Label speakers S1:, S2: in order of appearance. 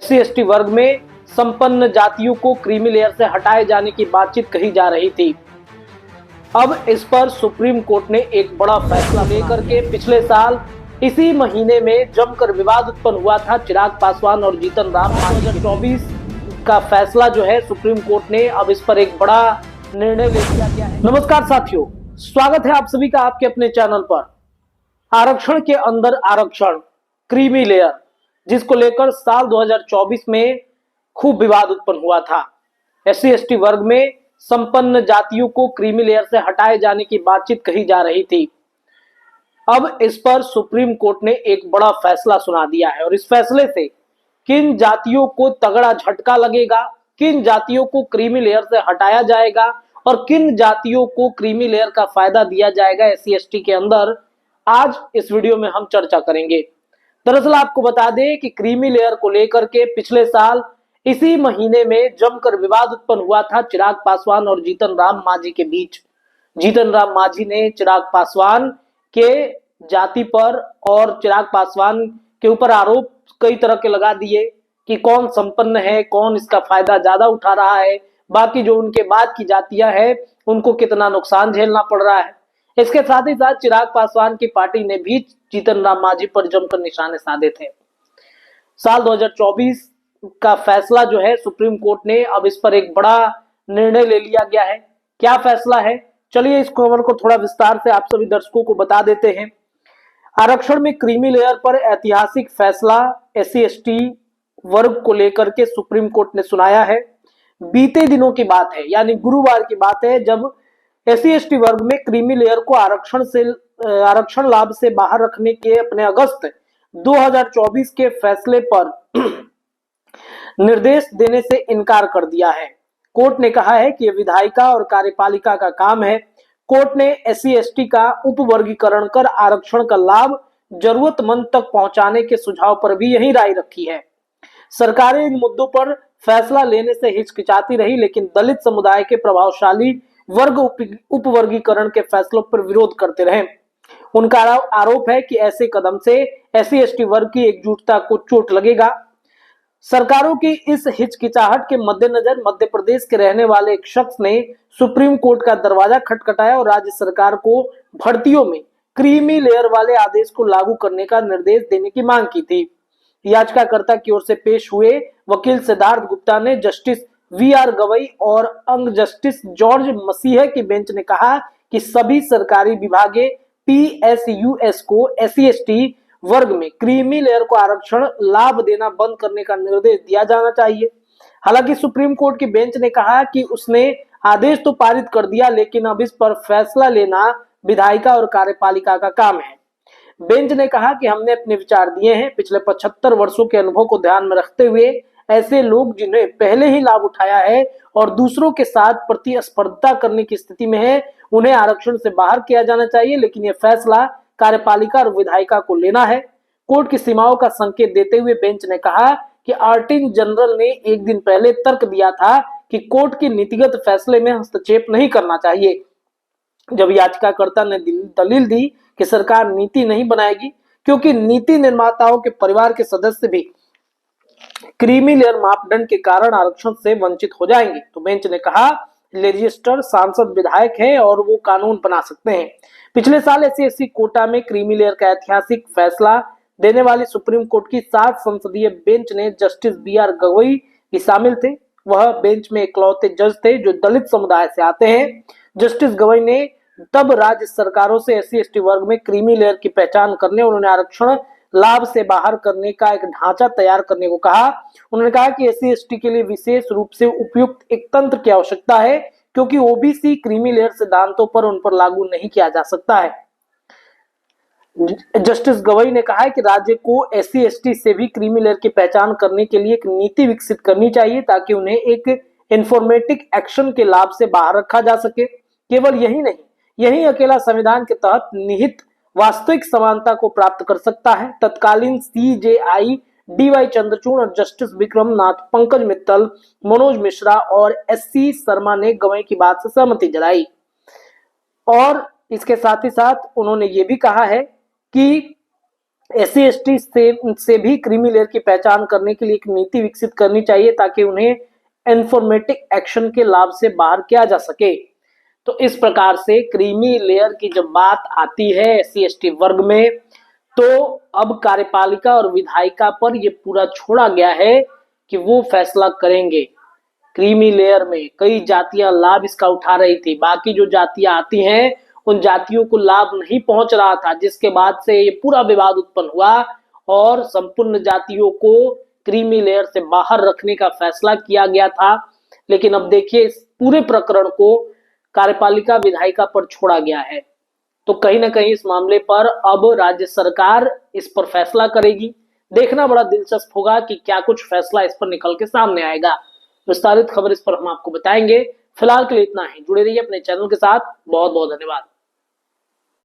S1: SC/ST वर्ग में संपन्न जातियों को क्रीमी लेयर से हटाए जाने की बातचीत कही जा रही थी। अब इस पर सुप्रीम कोर्ट ने एक बड़ा फैसला लेकर के पिछले साल इसी महीने में जमकर विवाद उत्पन्न हुआ था। चिराग पासवान और जीतन राम 2024 का फैसला जो है सुप्रीम कोर्ट ने अब इस पर एक बड़ा निर्णय ले लिया गया है। नमस्कार साथियों, स्वागत है आप सभी का आपके अपने चैनल पर। आरक्षण के अंदर आरक्षण, क्रीमी लेयर, जिसको लेकर साल 2024 में खूब विवाद उत्पन्न हुआ था। SC/ST वर्ग में संपन्न जातियों को क्रीमी लेयर से हटाए जाने की बातचीत कही जा रही थी। अब इस पर सुप्रीम कोर्ट ने एक बड़ा फैसला सुना दिया है और इस फैसले से किन जातियों को तगड़ा झटका लगेगा, किन जातियों को क्रीमी लेयर से हटाया जाएगा और किन जातियों को क्रीमी लेयर का फायदा दिया जाएगा SC/ST के अंदर, आज इस वीडियो में हम चर्चा करेंगे। दरअसल आपको बता दें कि क्रीमी लेयर को लेकर के पिछले साल इसी महीने में जमकर विवाद उत्पन्न हुआ था चिराग पासवान और जीतन राम मांझी के बीच। जीतन राम मांझी ने चिराग पासवान के जाति पर और चिराग पासवान के ऊपर आरोप कई तरह के लगा दिए कि कौन संपन्न है, कौन इसका फायदा ज्यादा उठा रहा है, बाकी जो उनके बाद की जातियां हैं उनको कितना नुकसान झेलना पड़ रहा है। इसके साथ ही साथ चिराग पासवान की पार्टी ने भी जीतन राम मांझी पर जमकर निशाने साधे थे। साल 2024 का फैसला जो है सुप्रीम कोर्ट ने अब इस पर एक बड़ा निर्णय ले लिया गया है। क्या फैसला है, चलिए इस खबर को थोड़ा विस्तार से आप सभी दर्शकों को बता देते हैं। आरक्षण में क्रीमी लेयर पर ऐतिहासिक फैसला SC/ST वर्ग को लेकर के सुप्रीम कोर्ट ने सुनाया है। बीते दिनों की बात है, यानी गुरुवार की बात है, जब SC/ST वर्ग में क्रीमी लेयर को आरक्षण लाभ से बाहर रखने के अपने अगस्त 2024 के फैसले पर निर्देश देने से इनकार कर दिया है। कोर्ट ने कहा है कि यह विधायिका और कार्यपालिका का काम है। कोर्ट ने SC/ST का उपवर्गीकरण कर आरक्षण का लाभ जरूरतमंद तक पहुंचाने के सुझाव पर भी यही राय रखी है। सरकारें इन मुद्दों पर फैसला लेने से हिचकिचाती रही, लेकिन दलित समुदाय के प्रभावशाली वर्ग उपवर्गीकरण के फैसलों पर विरोध करते रहे। उनका आरोप है कि ऐसे कदम से SC/ST वर्ग की एकजुटता को चोट लगेगा। सरकारों की इस हिचकिचाहट के मद्देनजर मध्य प्रदेश के रहने वाले एक शख्स ने सुप्रीम कोर्ट का दरवाजा खटखटाया और राज्य सरकार को भर्तियों में क्रीमी लेयर वाले आदेश को लागू करने का निर्देश देने की मांग की थी। याचिकाकर्ता की ओर से पेश हुए वकील सिद्धार्थ गुप्ता ने जस्टिस VR गवई और अंग जस्टिस जॉर्ज मसीह की बेंच ने कहा कि सभी सरकारी विभागे PSUs को SC/ST वर्ग में क्रीमी लेयर को आरक्षण लाभ देना बंद करने का निर्देश दिया जाना चाहिए। हालांकि सुप्रीम कोर्ट की बेंच ने कहा कि उसने आदेश तो पारित कर दिया, लेकिन अब इस पर फैसला लेना विधायिका और कार्यपालिका का काम है। बेंच ने कहा कि हमने अपने विचार दिए हैं। पिछले 75 वर्षों के अनुभव को ध्यान में रखते हुए ऐसे लोग जिन्हें पहले ही लाभ उठाया है और दूसरों के साथ प्रतिस्पर्धा करने की स्थिति में है, उन्हें आरक्षण से बाहर किया जाना चाहिए, लेकिन यह फैसला कार्यपालिका और विधायिका को लेना है। कोर्ट की सीमाओं का संकेत देते हुए बेंच ने कहा कि अटॉर्नी जनरल ने एक दिन पहले तर्क दिया था कि कोर्ट के नीतिगत फैसले में हस्तक्षेप नहीं करना चाहिए। जब याचिकाकर्ता ने दलील दी कि सरकार नीति नहीं बनाएगी क्योंकि नीति निर्माताओं के परिवार के सदस्य भी क्रीमी लेयर मापदंड के कारण आरक्षण से वंचित हो जाएंगे, तो बेंच ने कहा लेजिस्लेटर सांसद विधायक है और वो कानून बना सकते हैं। पिछले साल SC/ST कोटा में क्रीमी लेयर का ऐतिहासिक फैसला देने वाली सुप्रीम कोर्ट की 7 संसदीय बेंच ने जस्टिस VR गवई भी शामिल थे। वह बेंच में इकलौते जज थे जो दलित समुदाय से आते हैं। जस्टिस गवई ने तब राज्य सरकारों से SC/ST वर्ग में क्रीमी लेयर की पहचान करने और उन्हें आरक्षण लाभ से बाहर करने का एक ढांचा तैयार करने को कहा। उन्होंने कहा कि SC/ST के लिए विशेष रूप से उपयुक्त एक तंत्र की आवश्यकता है क्योंकि OBC क्रीमी लेयर सिद्धांतों पर उन पर लागू नहीं किया जा सकता है। जस्टिस गवई ने कहा है कि राज्य को SC/ST से भी क्रीमी लेयर की पहचान करने के लिए एक नीति विकसित करनी चाहिए ताकि उन्हें एक इंफॉर्मेटिक एक्शन के लाभ से बाहर रखा जा सके। केवल यही नहीं, यही अकेला संविधान के तहत निहित वास्तविक समानता को प्राप्त कर सकता है। तत्कालीन CJI DY चंद्रचूड़ और जस्टिस विक्रम नाथ, पंकज मित्तल, मनोज मिश्रा और SC शर्मा ने गवई की बात से सहमति जताई और इसके साथ ही साथ उन्होंने ये भी कहा है कि SC/ST से भी क्रीमी लेयर की पहचान करने के लिए एक नीति विकसित करनी चाहिए ताकि उन्हें इन्फॉर्मेटिव एक्शन के लाभ से बाहर किया जा सके। तो इस प्रकार से क्रीमी लेयर की जब बात आती है SC/ST वर्ग में, तो अब कार्यपालिका और विधायिका पर ये पूरा छोड़ा गया है कि वो फैसला करेंगे। क्रीमी लेयर में कई जातियां लाभ इसका उठा रही थी, बाकी जो जातियां आती हैं उन जातियों को लाभ नहीं पहुंच रहा था, जिसके बाद से ये पूरा विवाद उत्पन्न हुआ और संपूर्ण जातियों को क्रीमी लेयर से बाहर रखने का फैसला किया गया था। लेकिन अब देखिए इस पूरे प्रकरण को कार्यपालिका विधायिका पर छोड़ा गया है। तो कहीं ना कहीं इस मामले पर अब राज्य सरकार इस पर फैसला करेगी। देखना बड़ा दिलचस्प होगा कि क्या कुछ फैसला इस पर निकल के सामने आएगा। विस्तारित खबर इस पर हम आपको बताएंगे। फिलहाल के लिए इतना ही। जुड़े रहिए अपने चैनल के साथ। बहुत बहुत धन्यवाद।